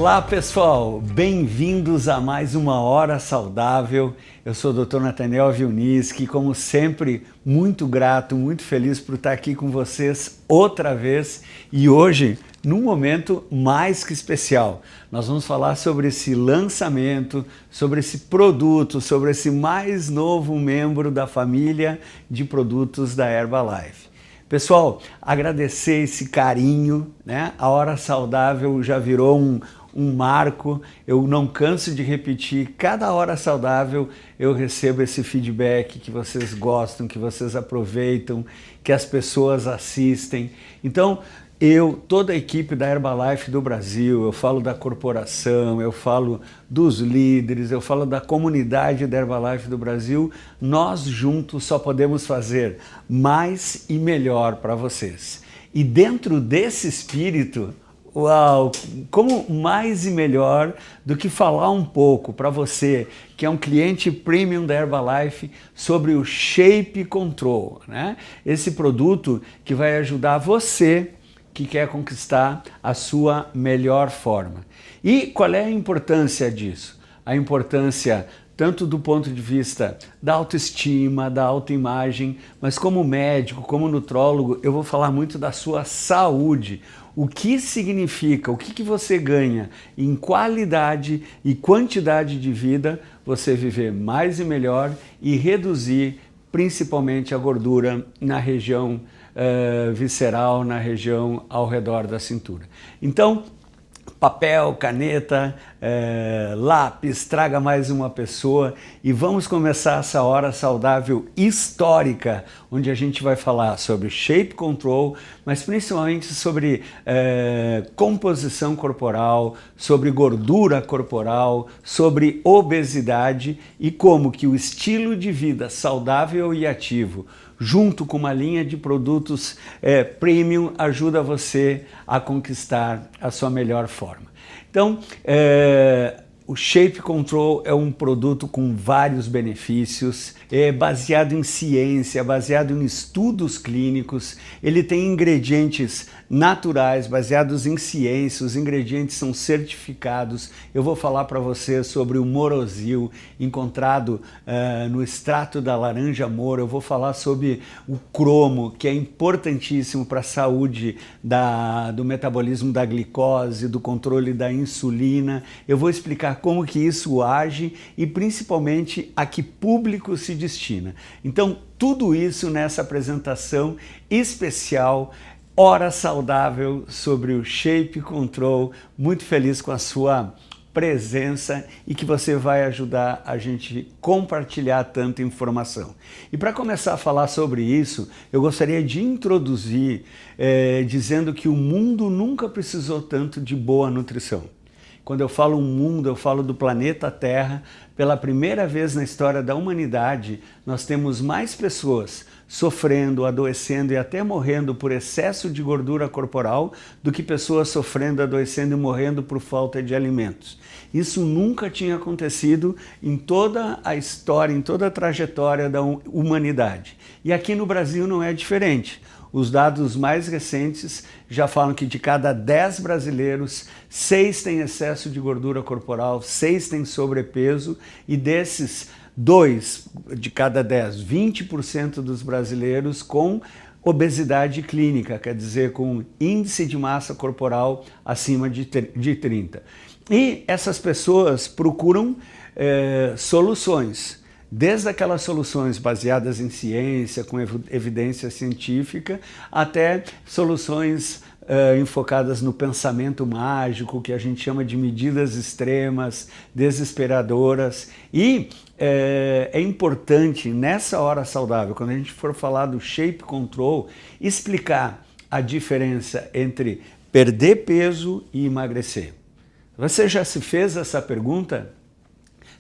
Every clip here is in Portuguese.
Olá pessoal, bem-vindos a mais uma Hora Saudável. Eu sou o Dr. Nathaniel Vilniski, como sempre, muito grato, muito feliz por estar aqui com vocês outra vez e hoje, num momento mais que especial. Nós vamos falar sobre esse lançamento, sobre esse produto, sobre esse mais novo membro da família de produtos da Herbalife. Pessoal, agradecer esse carinho, né? A Hora Saudável já virou um marco, eu não canso de repetir, cada Hora Saudável eu recebo esse feedback que vocês gostam, que vocês aproveitam, que as pessoas assistem. Então, toda a equipe da Herbalife do Brasil, eu falo da corporação, eu falo dos líderes, eu falo da comunidade da Herbalife do Brasil, nós juntos só podemos fazer mais e melhor para vocês. E dentro desse espírito, uau, como mais e melhor do que falar um pouco para você que é um cliente premium da Herbalife sobre o Shape Control, né? Esse produto que vai ajudar você que quer conquistar a sua melhor forma. E qual é a importância disso? A importância tanto do ponto de vista da autoestima, da autoimagem, mas como médico, como nutrólogo, eu vou falar muito da sua saúde. O que significa, o que você ganha em qualidade e quantidade de vida, você viver mais e melhor e reduzir principalmente a gordura na região visceral, na região ao redor da cintura. Então, papel, caneta, lápis, traga mais uma pessoa e vamos começar essa Hora Saudável histórica, onde a gente vai falar sobre Shape Control, mas principalmente sobre composição corporal, sobre gordura corporal, sobre obesidade e como que o estilo de vida saudável e ativo junto com uma linha de produtos premium, ajuda você a conquistar a sua melhor forma. Então, o Shape Control é um produto com vários benefícios, baseado em ciência, baseado em estudos clínicos, ele tem ingredientes naturais, baseados em ciência, os ingredientes são certificados. Eu vou falar para você sobre o Morosil, encontrado no extrato da laranja mora, eu vou falar sobre o cromo, que é importantíssimo para a saúde do metabolismo da glicose, do controle da insulina, eu vou explicar como que isso age e principalmente a que público se destina. Então, tudo isso nessa apresentação especial, Hora Saudável sobre o Shape Control. Muito feliz com a sua presença e que você vai ajudar a gente compartilhar tanta informação. E para começar a falar sobre isso, eu gostaria de introduzir dizendo que o mundo nunca precisou tanto de boa nutrição. Quando eu falo mundo, eu falo do planeta Terra. Pela primeira vez na história da humanidade, nós temos mais pessoas sofrendo, adoecendo e até morrendo por excesso de gordura corporal do que pessoas sofrendo, adoecendo e morrendo por falta de alimentos. Isso nunca tinha acontecido em toda a história, em toda a trajetória da humanidade. E aqui no Brasil não é diferente. Os dados mais recentes já falam que de cada 10 brasileiros, 6 têm excesso de gordura corporal, 6 têm sobrepeso e desses 2 de cada 10, 20% dos brasileiros com obesidade clínica, quer dizer, com índice de massa corporal acima de 30. E essas pessoas procuram soluções. Desde aquelas soluções baseadas em ciência, com evidência científica, até soluções enfocadas no pensamento mágico, que a gente chama de medidas extremas, desesperadoras. E é importante, nessa Hora Saudável, quando a gente for falar do Shape Control, explicar a diferença entre perder peso e emagrecer. Você já se fez essa pergunta?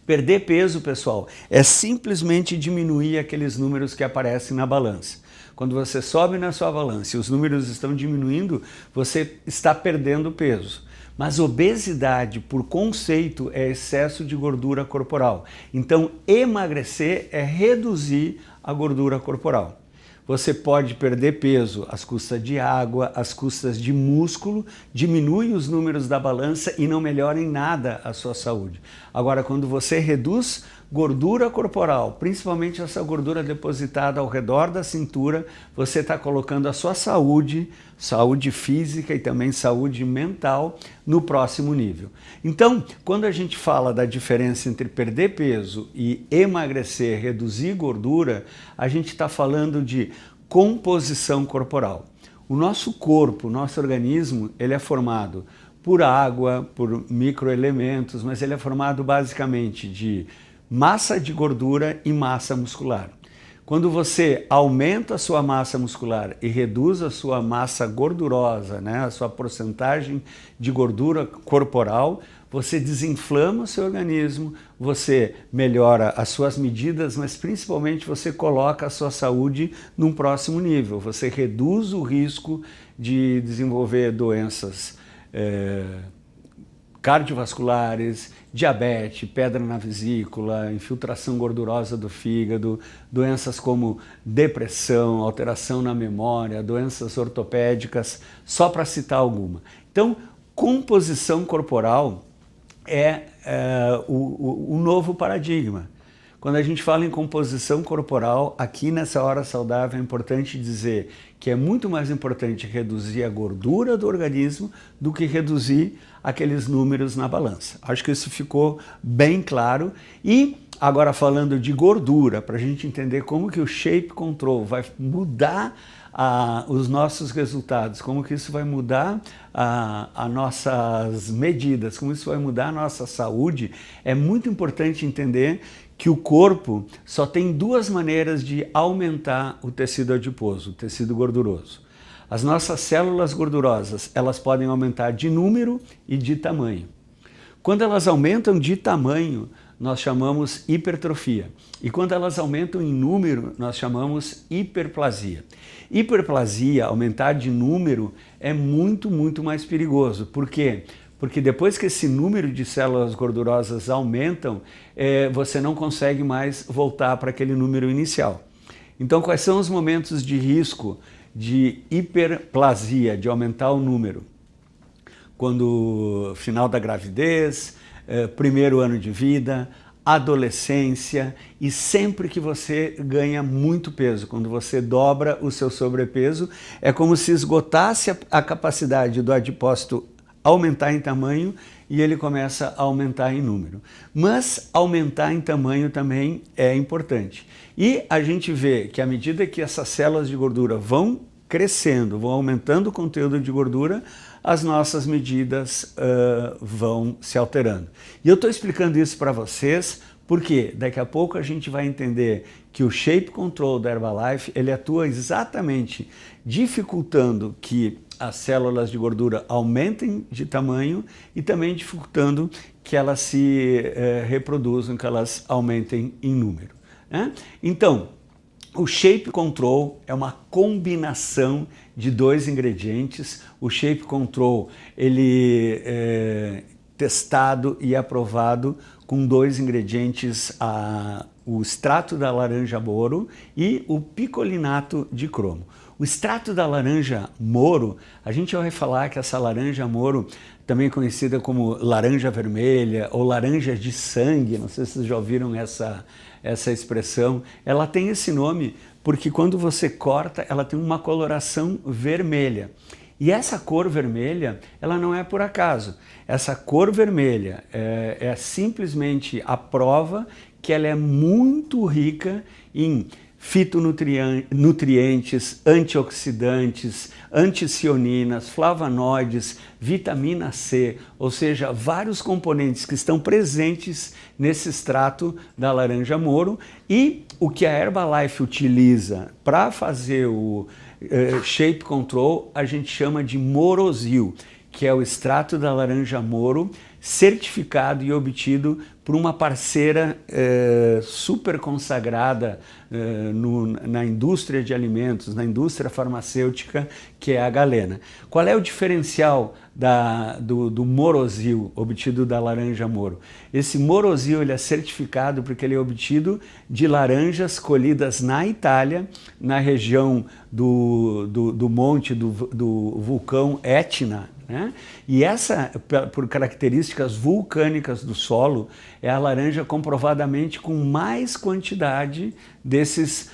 Perder peso, pessoal, é simplesmente diminuir aqueles números que aparecem na balança. Quando você sobe na sua balança e os números estão diminuindo, você está perdendo peso. Mas obesidade, por conceito, é excesso de gordura corporal. Então, emagrecer é reduzir a gordura corporal. você pode perder peso às custas de água, às custas de músculo, diminui os números da balança e não melhora em nada a sua saúde. Agora, quando você reduz gordura corporal, principalmente essa gordura depositada ao redor da cintura, você está colocando a sua saúde, saúde física e também saúde mental no próximo nível. Então, quando a gente fala da diferença entre perder peso e emagrecer, reduzir gordura, a gente está falando de composição corporal. O nosso corpo, o nosso organismo, ele é formado por água, por microelementos, mas ele é formado basicamente de massa de gordura e massa muscular. Quando você aumenta a sua massa muscular e reduz a sua massa gordurosa, né, a sua porcentagem de gordura corporal, você desinflama o seu organismo, você melhora as suas medidas, mas principalmente você coloca a sua saúde num próximo nível. Você reduz o risco de desenvolver doenças cardiovasculares, diabetes, pedra na vesícula, infiltração gordurosa do fígado, doenças como depressão, alteração na memória, doenças ortopédicas, só para citar alguma. Então, composição corporal é o novo paradigma. Quando a gente fala em composição corporal, aqui nessa Hora Saudável é importante dizer que é muito mais importante reduzir a gordura do organismo do que reduzir aqueles números na balança. Acho que isso ficou bem claro. E agora falando de gordura, para a gente entender como que o Shape Control vai mudar os nossos resultados, como que isso vai mudar as nossas medidas, como isso vai mudar a nossa saúde, é muito importante entender que o corpo só tem duas maneiras de aumentar o tecido adiposo, o tecido gorduroso. As nossas células gordurosas, elas podem aumentar de número e de tamanho. Quando elas aumentam de tamanho, nós chamamos hipertrofia. E quando elas aumentam em número, nós chamamos hiperplasia. Hiperplasia, aumentar de número, é muito mais perigoso. Por quê? Porque depois que esse número de células gordurosas aumentam, você não consegue mais voltar para aquele número inicial. Então, quais são os momentos de risco de hiperplasia, de aumentar o número? Quando final da gravidez, primeiro ano de vida, adolescência e sempre que você ganha muito peso, quando você dobra o seu sobrepeso, é como se esgotasse a capacidade do adipócito aumentar em tamanho e ele começa a aumentar em número. Mas aumentar em tamanho também é importante. E a gente vê que à medida que essas células de gordura vão crescendo, vão aumentando o conteúdo de gordura, as nossas medidas vão se alterando. E eu estou explicando isso para vocês porque daqui a pouco a gente vai entender que o Shape Control da Herbalife, ele atua exatamente dificultando que as células de gordura aumentem de tamanho e também dificultando que elas se reproduzam, que elas aumentem em número, né? Então, o Shape Control é uma combinação de dois ingredientes. O Shape Control, ele é testado e aprovado com dois ingredientes, o extrato da laranja moro e o picolinato de cromo. O extrato da laranja moro, a gente vai falar que essa laranja moro, também conhecida como laranja vermelha ou laranja de sangue, não sei se vocês já ouviram essa expressão, ela tem esse nome porque quando você corta, ela tem uma coloração vermelha. E essa cor vermelha, ela não é por acaso. Essa cor vermelha é simplesmente a prova que ela é muito rica em fitonutrientes, antioxidantes, anticianinas, flavonoides, vitamina C, ou seja, vários componentes que estão presentes nesse extrato da laranja moro. E o que a Herbalife utiliza para fazer o Shape Control, a gente chama de Morosil, que é o extrato da laranja moro certificado e obtido por uma parceira super consagrada na indústria de alimentos, na indústria farmacêutica, que é a Galena. Qual é o diferencial do Morosil, obtido da laranja Moro? Esse Morosil ele é certificado porque ele é obtido de laranjas colhidas na Itália, na região do monte do vulcão Etna, né? E essa, por características vulcânicas do solo, é a laranja comprovadamente com mais quantidade desses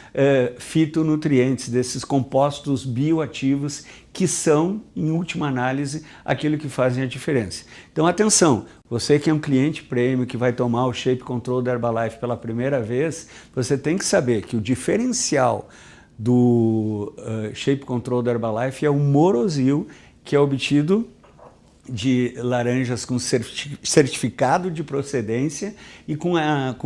fitonutrientes, desses compostos bioativos que são, em última análise, aquilo que fazem a diferença. Então, atenção, você que é um cliente premium, que vai tomar o Shape Control da Herbalife pela primeira vez, você tem que saber que o diferencial do Shape Control da Herbalife é o Morosil, que é obtido de laranjas com certificado de procedência e com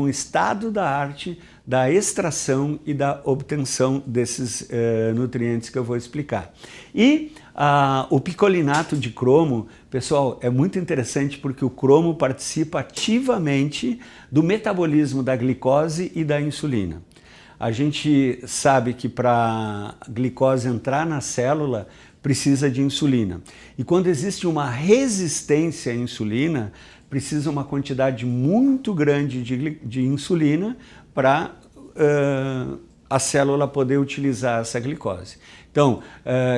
o estado da arte da extração e da obtenção desses nutrientes que eu vou explicar. E o picolinato de cromo, pessoal, é muito interessante porque o cromo participa ativamente do metabolismo da glicose e da insulina. A gente sabe que para a glicose entrar na célula, precisa de insulina. E quando existe uma resistência à insulina, precisa uma quantidade muito grande de insulina para a célula poder utilizar essa glicose. Então,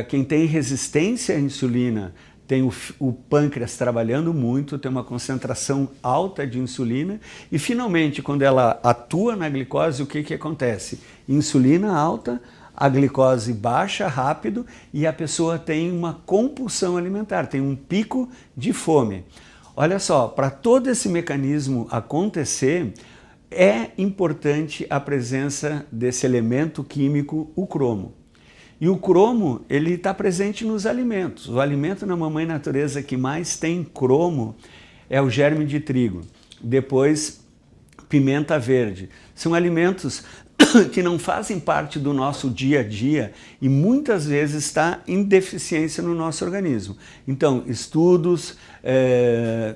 quem tem resistência à insulina tem o pâncreas trabalhando muito, tem uma concentração alta de insulina e, finalmente, quando ela atua na glicose, o que acontece? Insulina alta, a glicose baixa rápido e a pessoa tem uma compulsão alimentar, tem um pico de fome. Olha só, para todo esse mecanismo acontecer, é importante a presença desse elemento químico, o cromo. E o cromo, ele está presente nos alimentos. O alimento na mamãe natureza que mais tem cromo é o germe de trigo. Depois, pimenta verde. São alimentos que não fazem parte do nosso dia a dia e muitas vezes está em deficiência no nosso organismo. Então, estudos,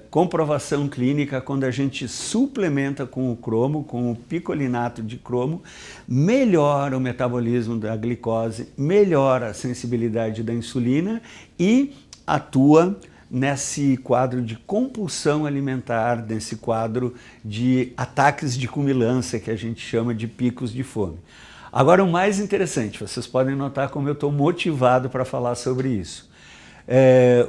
comprovação clínica, quando a gente suplementa com o cromo, com o picolinato de cromo, melhora o metabolismo da glicose, melhora a sensibilidade da insulina e atua nesse quadro de compulsão alimentar, nesse quadro de ataques de cumilança, que a gente chama de picos de fome. Agora, o mais interessante, vocês podem notar como eu estou motivado para falar sobre isso.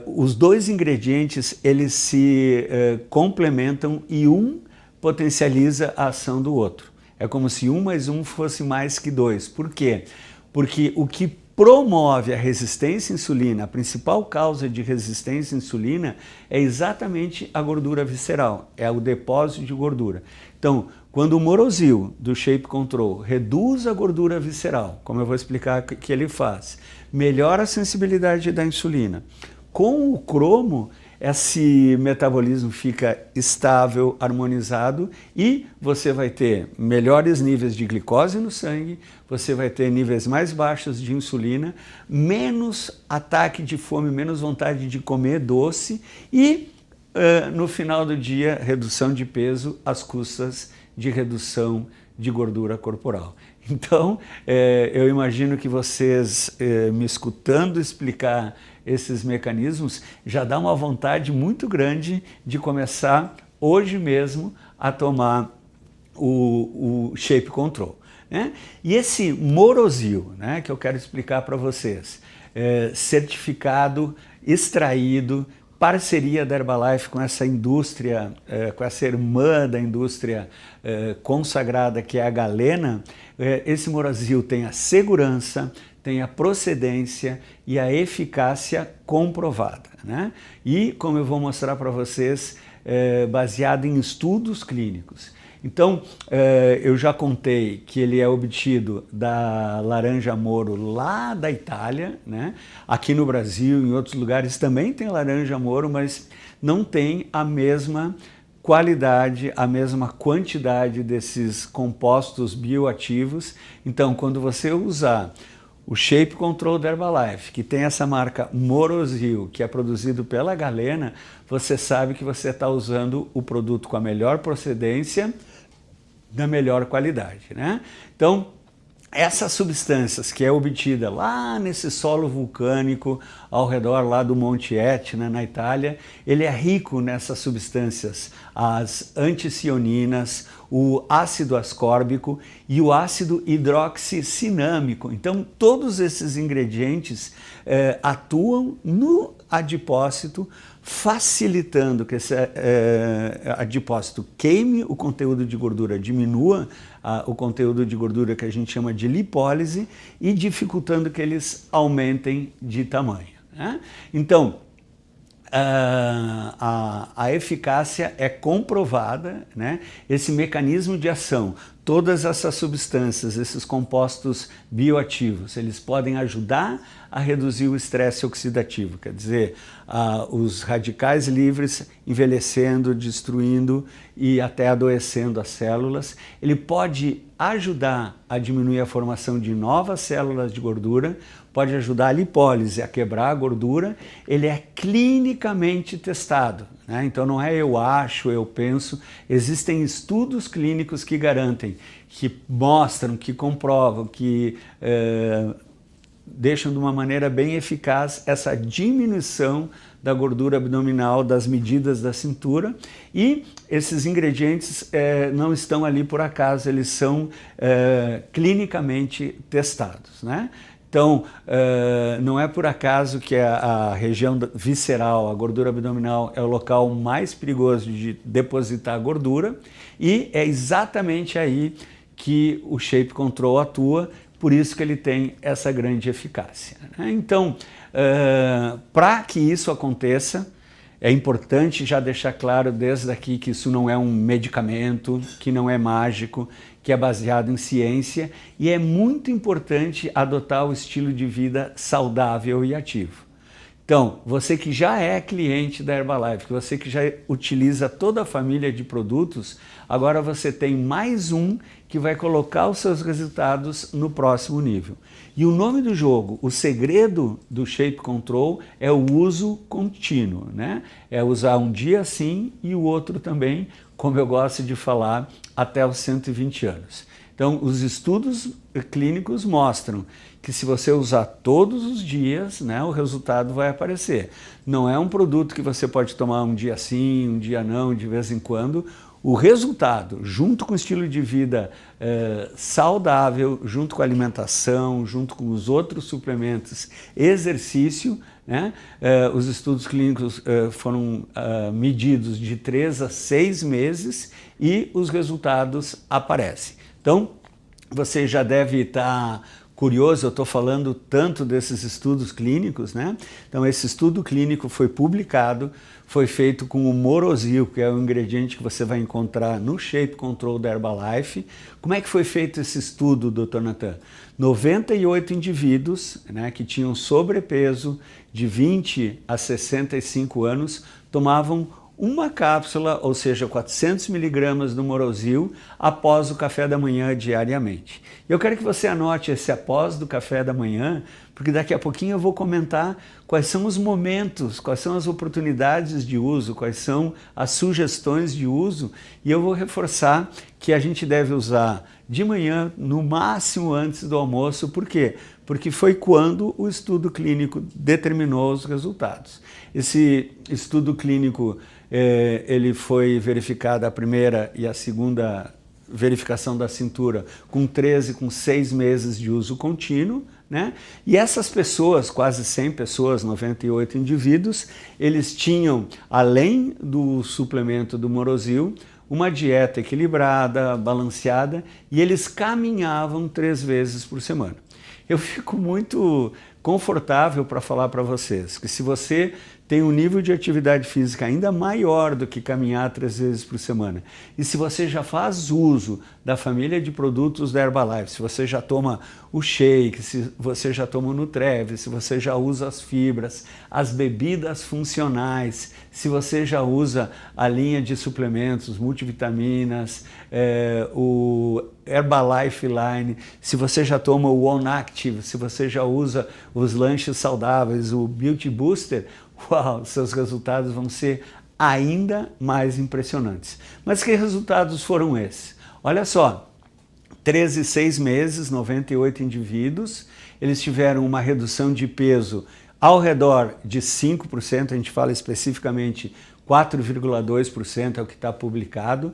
Os dois ingredientes, eles se complementam e um potencializa a ação do outro. É como se 1 mais 1 fosse mais que 2. Por quê? Porque o que promove a resistência à insulina, a principal causa de resistência à insulina é exatamente a gordura visceral, é o depósito de gordura. Então, quando o Morosil do Shape Control reduz a gordura visceral, como eu vou explicar que ele faz, melhora a sensibilidade da insulina. Com o cromo, esse metabolismo fica estável, harmonizado e você vai ter melhores níveis de glicose no sangue, você vai ter níveis mais baixos de insulina, menos ataque de fome, menos vontade de comer doce e, no final do dia, redução de peso às custas de redução de gordura corporal. Então, eu imagino que vocês, me escutando explicar esses mecanismos, já dá uma vontade muito grande de começar hoje mesmo a tomar o Shape Control, né? E esse Morosil, né, que eu quero explicar para vocês, certificado, extraído, parceria da Herbalife com essa indústria, com essa irmã da indústria consagrada que é a Galena, esse Morosil tem a segurança, tem a procedência e a eficácia comprovada, né? E, como eu vou mostrar para vocês, baseado em estudos clínicos. Então, eu já contei que ele é obtido da laranja Moro lá da Itália, né? Aqui no Brasil, em outros lugares também tem laranja Moro, mas não tem a mesma qualidade, a mesma quantidade desses compostos bioativos. Então, quando você usar O Shape Control da Herbalife, que tem essa marca Morozil, que é produzido pela Galena, você sabe que você está usando o produto com a melhor procedência, da melhor qualidade, né? Então, essas substâncias que é obtida lá nesse solo vulcânico ao redor lá do Monte Etna, na Itália, ele é rico nessas substâncias, as anticianinas, o ácido ascórbico e o ácido hidroxicinâmico. Então, todos esses ingredientes atuam no adipócito, facilitando que esse adipócito queime o conteúdo de gordura, diminua o conteúdo de gordura que a gente chama de lipólise e dificultando que eles aumentem de tamanho, né? Então, a eficácia é comprovada, né? Esse mecanismo de ação, todas essas substâncias, esses compostos bioativos, eles podem ajudar a reduzir o estresse oxidativo, quer dizer, os radicais livres envelhecendo, destruindo e até adoecendo as células. Ele pode ajudar a diminuir a formação de novas células de gordura, pode ajudar a lipólise, a quebrar a gordura. Ele é clinicamente testado, né? Então não é eu acho, eu penso, existem estudos clínicos que garantem, que mostram, que comprovam, que deixam de uma maneira bem eficaz essa diminuição da gordura abdominal, das medidas da cintura, e esses ingredientes não estão ali por acaso, eles são clinicamente testados, né? Então, não é por acaso que a região visceral, a gordura abdominal, é o local mais perigoso de depositar gordura, e é exatamente aí que o Shape Control atua, por isso que ele tem essa grande eficácia, né? Então, para que isso aconteça, é importante já deixar claro desde aqui que isso não é um medicamento, que não é mágico, que é baseado em ciência, e é muito importante adotar o estilo de vida saudável e ativo. Então, você que já é cliente da Herbalife, você que já utiliza toda a família de produtos, agora você tem mais um que vai colocar os seus resultados no próximo nível. E o nome do jogo, o segredo do Shape Control é o uso contínuo, né? É usar um dia sim e o outro também, como eu gosto de falar, até os 120 anos. Então, os estudos clínicos mostram que se você usar todos os dias, né, o resultado vai aparecer. Não é um produto que você pode tomar um dia sim, um dia não, de vez em quando. O resultado, junto com o estilo de vida saudável, junto com a alimentação, junto com os outros suplementos, exercício, né, os estudos clínicos foram medidos de 3 a 6 meses e os resultados aparecem. Então, você já deve estar curioso, eu estou falando tanto desses estudos clínicos, né? Então, esse estudo clínico foi publicado, foi feito com o Morozil, que é o ingrediente que você vai encontrar no Shape Control da Herbalife. Como é que foi feito esse estudo, Dr. Natan? 98 indivíduos, né, que tinham sobrepeso de 20 a 65 anos tomavam uma cápsula, ou seja, 400 miligramas do Morozil, após o café da manhã diariamente. Eu quero que você anote esse após do café da manhã, porque daqui a pouquinho eu vou comentar quais são os momentos, quais são as oportunidades de uso, quais são as sugestões de uso, e eu vou reforçar que a gente deve usar de manhã, no máximo antes do almoço. Por quê? Porque foi quando o estudo clínico determinou os resultados. Esse estudo clínico ele foi verificado a primeira e a segunda verificação da cintura com 13, com 6 meses de uso contínuo, né? E essas pessoas, quase 100 pessoas, 98 indivíduos, eles tinham, além do suplemento do Morozil, uma dieta equilibrada, balanceada, e eles caminhavam 3 vezes por semana. Eu fico muito confortável para falar para vocês que se você tem um nível de atividade física ainda maior do que caminhar 3 vezes por semana. E se você já faz uso da família de produtos da Herbalife, se você já toma o shake, se você já toma o Nutrev, se você já usa as fibras, as bebidas funcionais, se você já usa a linha de suplementos, multivitaminas, o Herbalife Line, se você já toma o One Active, se você já usa os lanches saudáveis, o Beauty Booster, uau, seus resultados vão ser ainda mais impressionantes. Mas que resultados foram esses? Olha só, 13 e 6 meses, 98 indivíduos, eles tiveram uma redução de peso ao redor de 5%, a gente fala especificamente 4,2% é o que está publicado,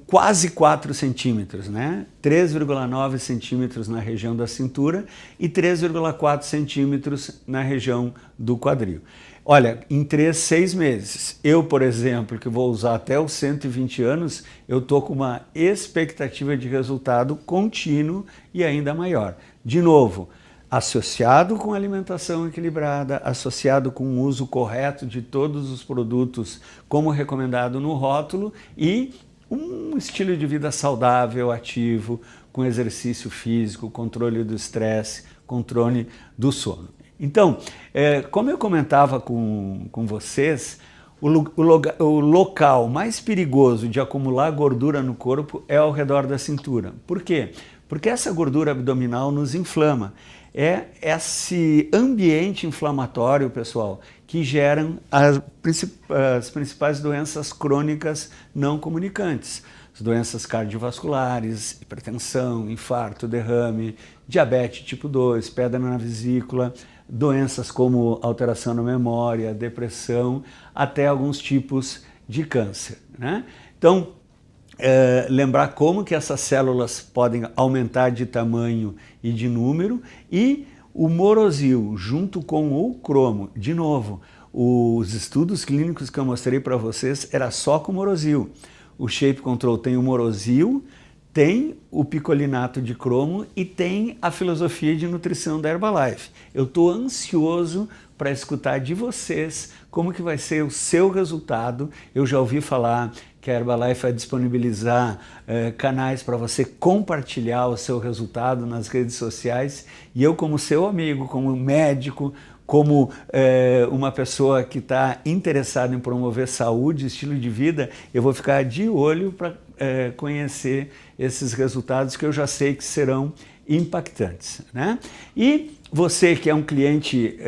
quase 4 centímetros, né? 3,9 centímetros na região da cintura e 3,4 centímetros na região do quadril. Olha, em 6 meses, eu, por exemplo, que vou usar até os 120 anos, eu estou com uma expectativa de resultado contínuo e ainda maior. De novo, associado com alimentação equilibrada, associado com o uso correto de todos os produtos como recomendado no rótulo e um estilo de vida saudável, ativo, com exercício físico, controle do estresse, controle do sono. Então, como eu comentava com vocês, o local mais perigoso de acumular gordura no corpo é ao redor da cintura. Por quê? Porque essa gordura abdominal nos inflama. É esse ambiente inflamatório, pessoal, que geram as principais doenças crônicas não comunicantes. As doenças cardiovasculares, hipertensão, infarto, derrame, diabetes tipo 2, pedra na vesícula, doenças como alteração na memória, depressão, até alguns tipos de câncer, né? Então, lembrar como que essas células podem aumentar de tamanho e de número, e o Morosil junto com o cromo, de novo, os estudos clínicos que eu mostrei para vocês era só com o Morosil. O Shape Control tem o Morosil, tem o picolinato de cromo e tem a filosofia de nutrição da Herbalife. Eu estou ansioso para escutar de vocês como que vai ser o seu resultado. Eu já ouvi falar que a Herbalife vai disponibilizar canais para você compartilhar o seu resultado nas redes sociais, e eu, como seu amigo, como médico, como uma pessoa que está interessada em promover saúde, estilo de vida, eu vou ficar de olho para conhecer esses resultados que eu já sei que serão impactantes, né? E você que é um cliente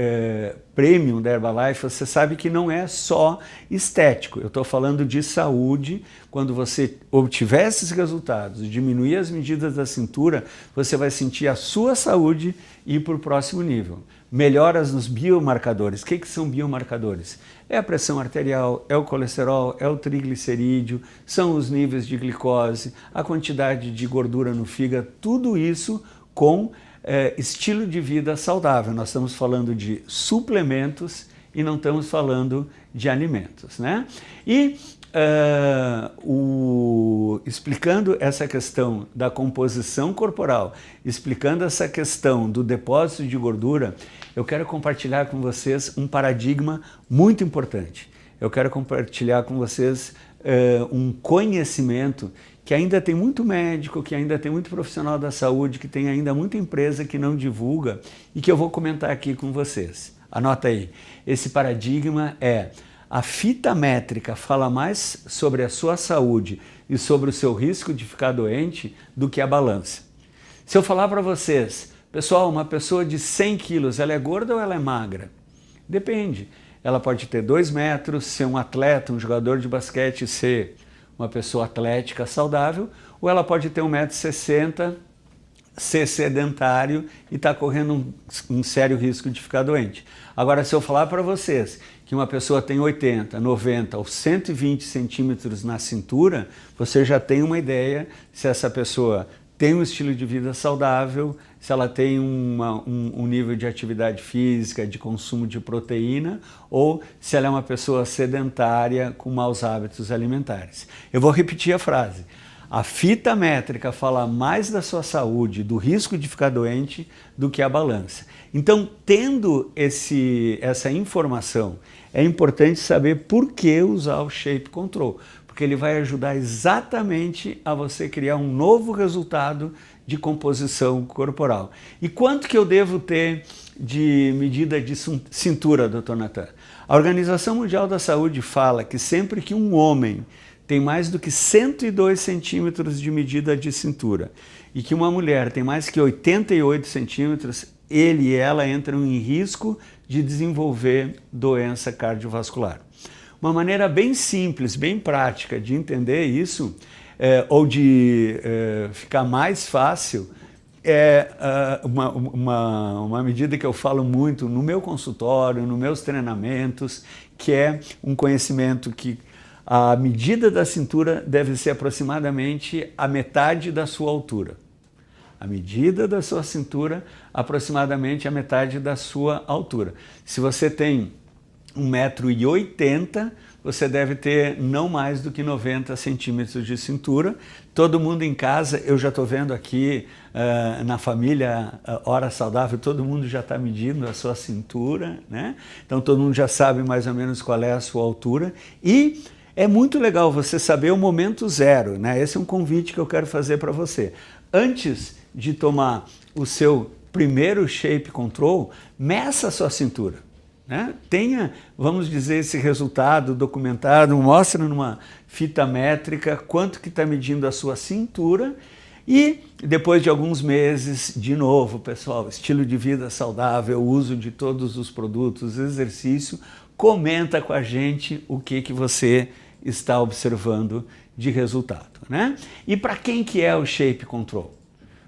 premium da Herbalife, você sabe que não é só estético. Eu estou falando de saúde. Quando você obtiver esses resultados, diminuir as medidas da cintura, você vai sentir a sua saúde ir para o próximo nível. Melhoras nos biomarcadores. O que são biomarcadores? É a pressão arterial, é o colesterol, é o triglicerídeo, são os níveis de glicose, a quantidade de gordura no fígado, tudo isso com estilo de vida saudável. Nós estamos falando de suplementos e não estamos falando de alimentos, né? E explicando essa questão da composição corporal, explicando essa questão do depósito de gordura, eu quero compartilhar com vocês um paradigma muito importante. Eu quero compartilhar com vocês um conhecimento que ainda tem muito médico, que ainda tem muito profissional da saúde, que tem ainda muita empresa que não divulga e que eu vou comentar aqui com vocês. Anota aí. Esse paradigma é: a fita métrica fala mais sobre a sua saúde e sobre o seu risco de ficar doente do que a balança. Se eu falar para vocês, pessoal, uma pessoa de 100 quilos, ela é gorda ou ela é magra? Depende. Ela pode ter 2 metros, ser um atleta, um jogador de basquete, ser uma pessoa atlética saudável, ou ela pode ter 1,60 m, ser sedentário e estar correndo um sério risco de ficar doente. Agora, se eu falar para vocês que uma pessoa tem 80, 90 ou 120 centímetros na cintura, você já tem uma ideia se essa pessoa tem um estilo de vida saudável, se ela tem um nível de atividade física, de consumo de proteína, ou se ela é uma pessoa sedentária com maus hábitos alimentares. Eu vou repetir a frase. A fita métrica fala mais da sua saúde, do risco de ficar doente, do que a balança. Então, tendo essa informação, é importante saber por que usar o Shape Control, porque ele vai ajudar exatamente a você criar um novo resultado de composição corporal. E quanto que eu devo ter de medida de cintura, Dr. Natan? A Organização Mundial da Saúde fala que sempre que um homem tem mais do que 102 centímetros de medida de cintura e que uma mulher tem mais que 88 centímetros, ele e ela entram em risco de desenvolver doença cardiovascular. Uma maneira bem simples, bem prática de entender isso, ou de ficar mais fácil, é uma medida que eu falo muito no meu consultório, nos meus treinamentos, que é um conhecimento que a medida da cintura deve ser aproximadamente a metade da sua altura. A medida da sua cintura, aproximadamente a metade da sua altura. Se você tem 1,80 m, você deve ter não mais do que 90 centímetros de cintura. Todo mundo em casa, eu já estou vendo aqui na família Hora Saudável, todo mundo já está medindo a sua cintura, né? Então todo mundo já sabe mais ou menos qual é a sua altura. E é muito legal você saber o momento zero, né? Esse é um convite que eu quero fazer para você. Antes de tomar o seu primeiro Shape Control, meça a sua cintura, né? Tenha, vamos dizer, esse resultado documentado, mostra numa fita métrica quanto que está medindo a sua cintura e depois de alguns meses, de novo, pessoal, estilo de vida saudável, uso de todos os produtos, exercício, comenta com a gente o que você está observando de resultado, né? E para quem que é o Shape Control?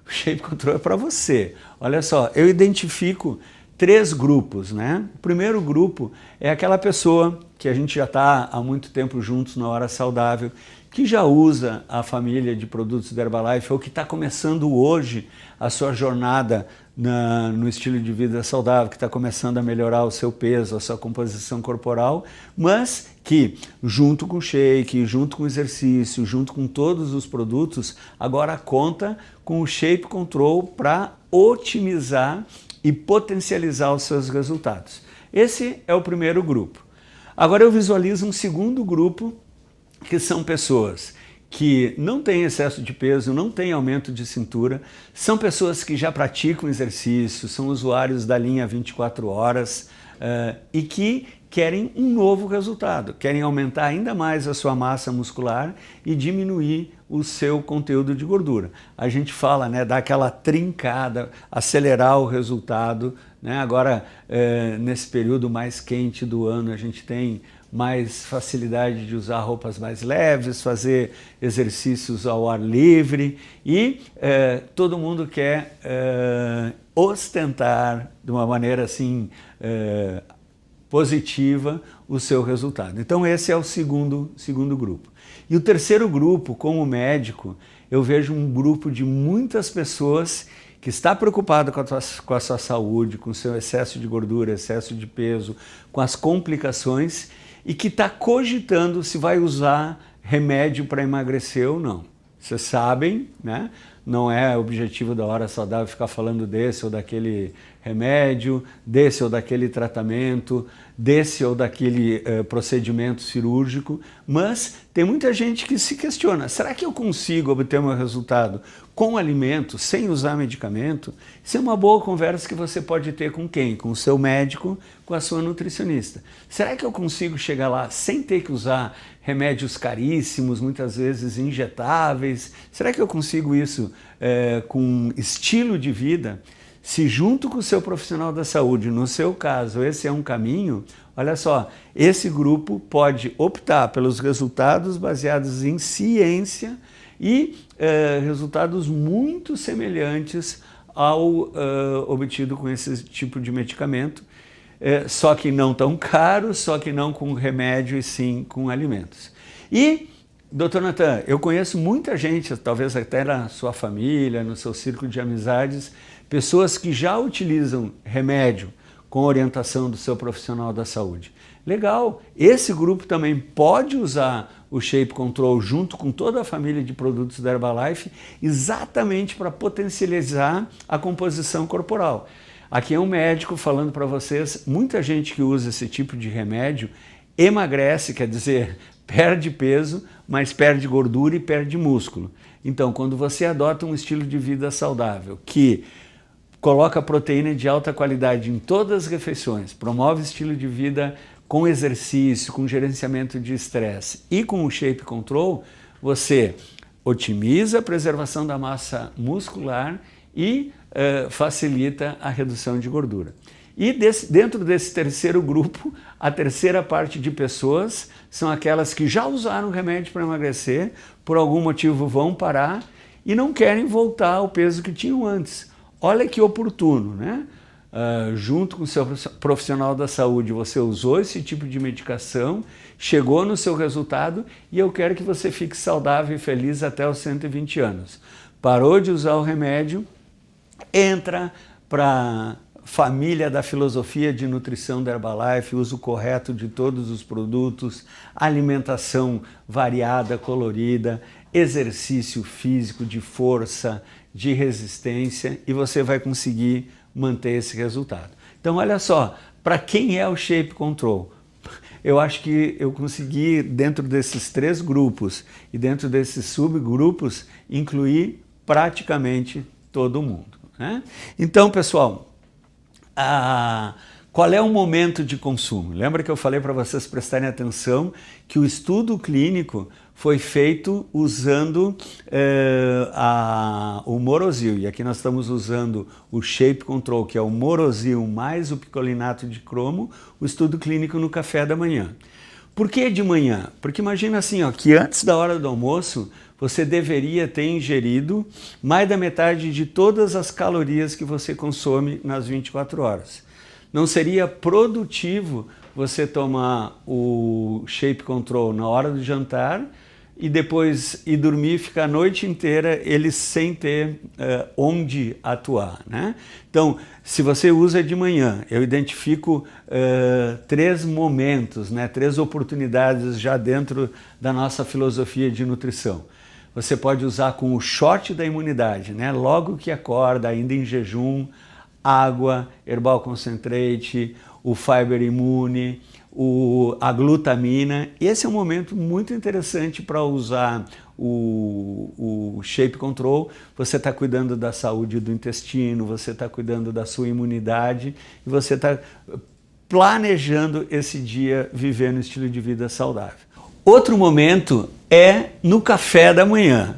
O Shape Control é para você. Olha só, eu identifico 3 grupos, né? O primeiro grupo é aquela pessoa que a gente já está há muito tempo juntos na Hora Saudável, que já usa a família de produtos da Herbalife ou que está começando hoje a sua jornada no estilo de vida saudável, que está começando a melhorar o seu peso, a sua composição corporal, mas que junto com o shake, junto com o exercício, junto com todos os produtos, agora conta com o Shape Control para otimizar e potencializar os seus resultados. Esse é o primeiro grupo. Agora eu visualizo um segundo grupo, que são pessoas que não têm excesso de peso, não têm aumento de cintura, são pessoas que já praticam exercício, são usuários da linha 24 horas e que querem um novo resultado, querem aumentar ainda mais a sua massa muscular e diminuir o seu conteúdo de gordura. A gente fala, né, dar aquela trincada, acelerar o resultado, né? Agora, nesse período mais quente do ano, a gente tem mais facilidade de usar roupas mais leves, fazer exercícios ao ar livre e todo mundo quer ostentar de uma maneira assim positiva o seu resultado. Então esse é o segundo grupo. E o terceiro grupo, como médico, eu vejo um grupo de muitas pessoas que está preocupado com a sua saúde, com o seu excesso de gordura, excesso de peso, com as complicações e que está cogitando se vai usar remédio para emagrecer ou não. Vocês sabem, né? Não é objetivo da Hora Saudável ficar falando desse ou daquele remédio, desse ou daquele tratamento, desse ou daquele procedimento cirúrgico, mas tem muita gente que se questiona, será que eu consigo obter meu resultado com alimento, sem usar medicamento? Isso é uma boa conversa que você pode ter com quem? Com o seu médico, com a sua nutricionista. Será que eu consigo chegar lá sem ter que usar remédios caríssimos, muitas vezes injetáveis? Será que eu consigo isso com estilo de vida? Se junto com o seu profissional da saúde, no seu caso, esse é um caminho, olha só, esse grupo pode optar pelos resultados baseados em ciência e resultados muito semelhantes ao obtido com esse tipo de medicamento, só que não tão caro, só que não com remédio e sim com alimentos. E, Dr. Natan, eu conheço muita gente, talvez até na sua família, no seu círculo de amizades, pessoas que já utilizam remédio com orientação do seu profissional da saúde. Legal, esse grupo também pode usar o Shape Control junto com toda a família de produtos da Herbalife, exatamente para potencializar a composição corporal. Aqui é um médico falando para vocês, muita gente que usa esse tipo de remédio emagrece, quer dizer, perde peso, mas perde gordura e perde músculo. Então, quando você adota um estilo de vida saudável, que coloca proteína de alta qualidade em todas as refeições, promove estilo de vida com exercício, com gerenciamento de estresse e com o Shape Control, você otimiza a preservação da massa muscular e facilita a redução de gordura. E dentro desse terceiro grupo, a terceira parte de pessoas são aquelas que já usaram remédio para emagrecer, por algum motivo vão parar e não querem voltar ao peso que tinham antes. Olha que oportuno, né? Junto com o seu profissional da saúde, você usou esse tipo de medicação, chegou no seu resultado e eu quero que você fique saudável e feliz até os 120 anos. Parou de usar o remédio, entra para família da filosofia de nutrição da Herbalife, uso correto de todos os produtos, alimentação variada, colorida, exercício físico de força, de resistência e você vai conseguir manter esse resultado. Então olha só, para quem é o Shape Control? Eu acho que eu consegui, dentro desses três grupos e dentro desses subgrupos, incluir praticamente todo mundo, né? Então, pessoal, qual é o momento de consumo? Lembra que eu falei para vocês prestarem atenção que o estudo clínico foi feito usando o Morosil, e aqui nós estamos usando o Shape Control, que é o Morosil mais o picolinato de cromo, o estudo clínico no café da manhã. Por que de manhã? Porque imagina assim, ó, que antes da hora do almoço, você deveria ter ingerido mais da metade de todas as calorias que você consome nas 24 horas. Não seria produtivo você tomar o Shape Control na hora do jantar e depois ir dormir e ficar a noite inteira ele sem ter onde atuar, né? Então, se você usa de manhã, eu identifico três momentos, né? Três oportunidades já dentro da nossa filosofia de nutrição. Você pode usar com o shot da imunidade, né? Logo que acorda, ainda em jejum, água, Herbal Concentrate, o Fiber Imune, a glutamina. Esse é um momento muito interessante para usar o Shape Control. Você está cuidando da saúde do intestino, você está cuidando da sua imunidade e você está planejando esse dia vivendo um estilo de vida saudável. Outro momento é no café da manhã.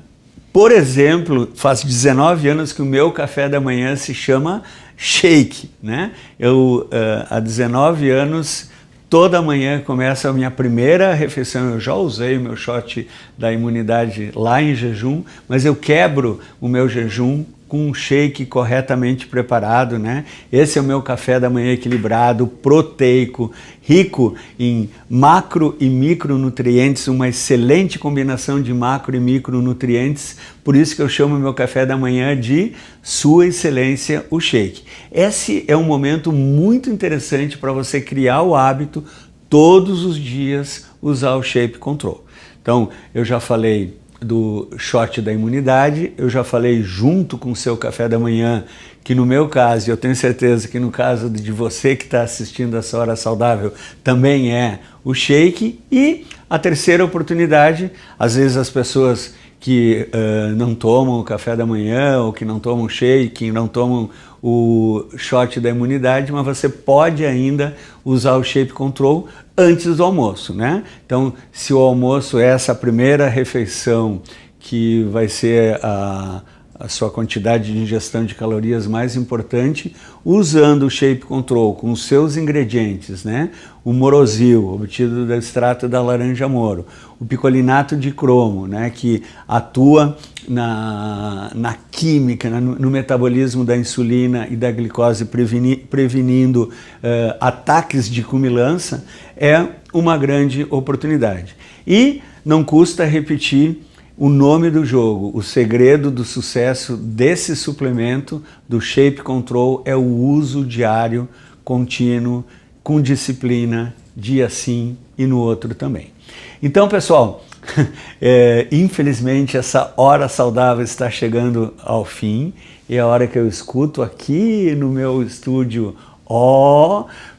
Por exemplo, faz 19 anos que o meu café da manhã se chama Shake, né? Eu, há 19 anos, toda manhã começa a minha primeira refeição. Eu já usei o meu shot da imunidade lá em jejum, mas eu quebro o meu jejum com um shake corretamente preparado, né? Esse é o meu café da manhã equilibrado, proteico, rico em macro e micronutrientes, uma excelente combinação de macro e micronutrientes, por isso que eu chamo meu café da manhã de Sua Excelência, o Shake. Esse é um momento muito interessante para você criar o hábito todos os dias usar o Shape Control. Então, eu já falei do shot da imunidade, eu já falei junto com o seu café da manhã, que no meu caso, e eu tenho certeza que no caso de você que está assistindo essa Hora Saudável, também é o shake. E a terceira oportunidade, às vezes as pessoas que não tomam o café da manhã, ou que não tomam shake, não tomam o shot da imunidade, mas você pode ainda usar o Shape Control antes do almoço, né? Então, se o almoço é essa primeira refeição que vai ser a sua quantidade de ingestão de calorias mais importante, usando o Shape Control com os seus ingredientes, né? O Morosil, obtido do extrato da laranja moro, o picolinato de cromo, né? Que atua na química, no metabolismo da insulina e da glicose, prevenindo ataques de cumilança, é uma grande oportunidade. E não custa repetir o nome do jogo, o segredo do sucesso desse suplemento, do Shape Control, é o uso diário, contínuo, com disciplina, dia sim e no outro também. Então, pessoal, Infelizmente essa hora saudável está chegando ao fim e é a hora que eu escuto aqui no meu estúdio,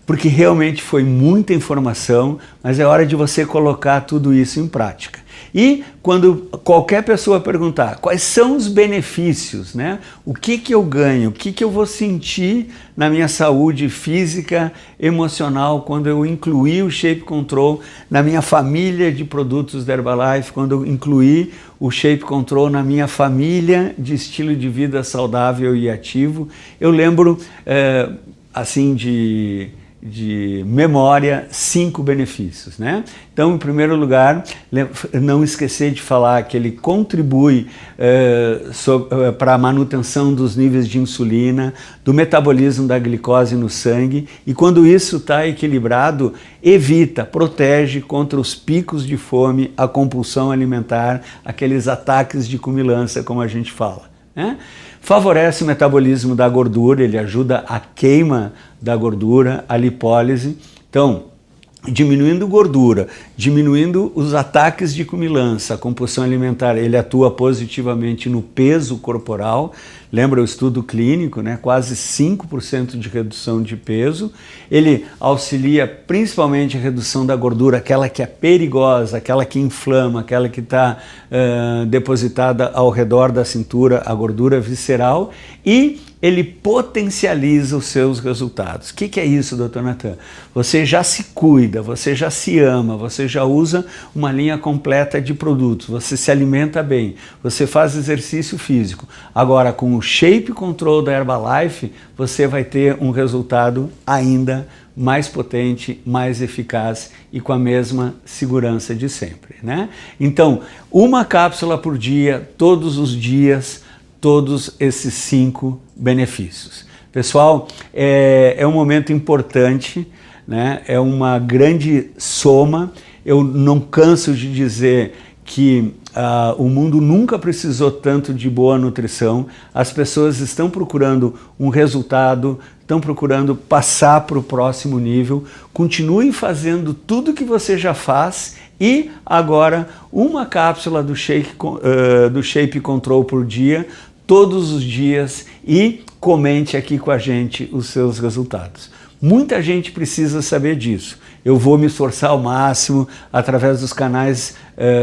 porque realmente foi muita informação, mas é hora de você colocar tudo isso em prática. E quando qualquer pessoa perguntar quais são os benefícios, né? O que eu ganho, o que eu vou sentir na minha saúde física, emocional, quando eu incluir o Shape Control na minha família de produtos da Herbalife, quando eu incluir o Shape Control na minha família de estilo de vida saudável e ativo, eu lembro, assim, de memória, 5 benefícios, né? Então, em primeiro lugar, não esquecer de falar que ele contribui para a manutenção dos níveis de insulina, do metabolismo da glicose no sangue, e quando isso está equilibrado, evita, protege contra os picos de fome, a compulsão alimentar, aqueles ataques de cumilança, como a gente fala, né? Favorece o metabolismo da gordura, ele ajuda a queima da gordura, a lipólise. Então, diminuindo gordura, diminuindo os ataques de cumilança, a compulsão alimentar, ele atua positivamente no peso corporal. Lembra o estudo clínico, né? Quase 5% de redução de peso. Ele auxilia principalmente a redução da gordura, aquela que é perigosa, aquela que inflama, aquela que está depositada ao redor da cintura, a gordura visceral, e ele potencializa os seus resultados. O que é isso, Dr. Natan? Você já se cuida, você já se ama, você já usa uma linha completa de produtos, você se alimenta bem, você faz exercício físico. Agora, com o Shape Control da Herbalife, você vai ter um resultado ainda mais potente, mais eficaz e com a mesma segurança de sempre, né? Então, uma cápsula por dia, todos os dias, todos esses 5 benefícios. Pessoal, é um momento importante, né? É uma grande soma. Eu não canso de dizer que o mundo nunca precisou tanto de boa nutrição. As pessoas estão procurando um resultado, estão procurando passar para o próximo nível. Continue fazendo tudo que você já faz e agora uma cápsula do Shape Control por dia, todos os dias, e comente aqui com a gente os seus resultados. Muita gente precisa saber disso. Eu vou me esforçar ao máximo através dos canais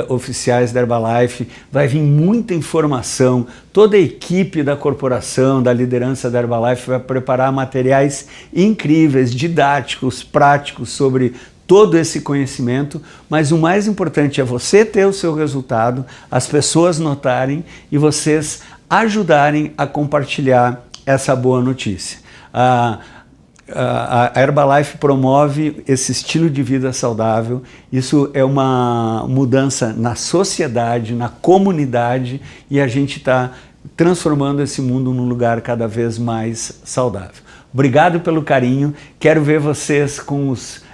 oficiais da Herbalife. Vai vir muita informação. Toda a equipe da corporação, da liderança da Herbalife vai preparar materiais incríveis, didáticos, práticos sobre todo esse conhecimento, mas o mais importante é você ter o seu resultado, as pessoas notarem e vocês ajudarem a compartilhar essa boa notícia. A Herbalife promove esse estilo de vida saudável. Isso é uma mudança na sociedade, na comunidade, e a gente está transformando esse mundo num lugar cada vez mais saudável. Obrigado pelo carinho, quero ver vocês com os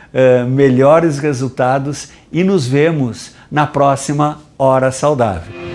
melhores resultados e nos vemos na próxima Hora Saudável.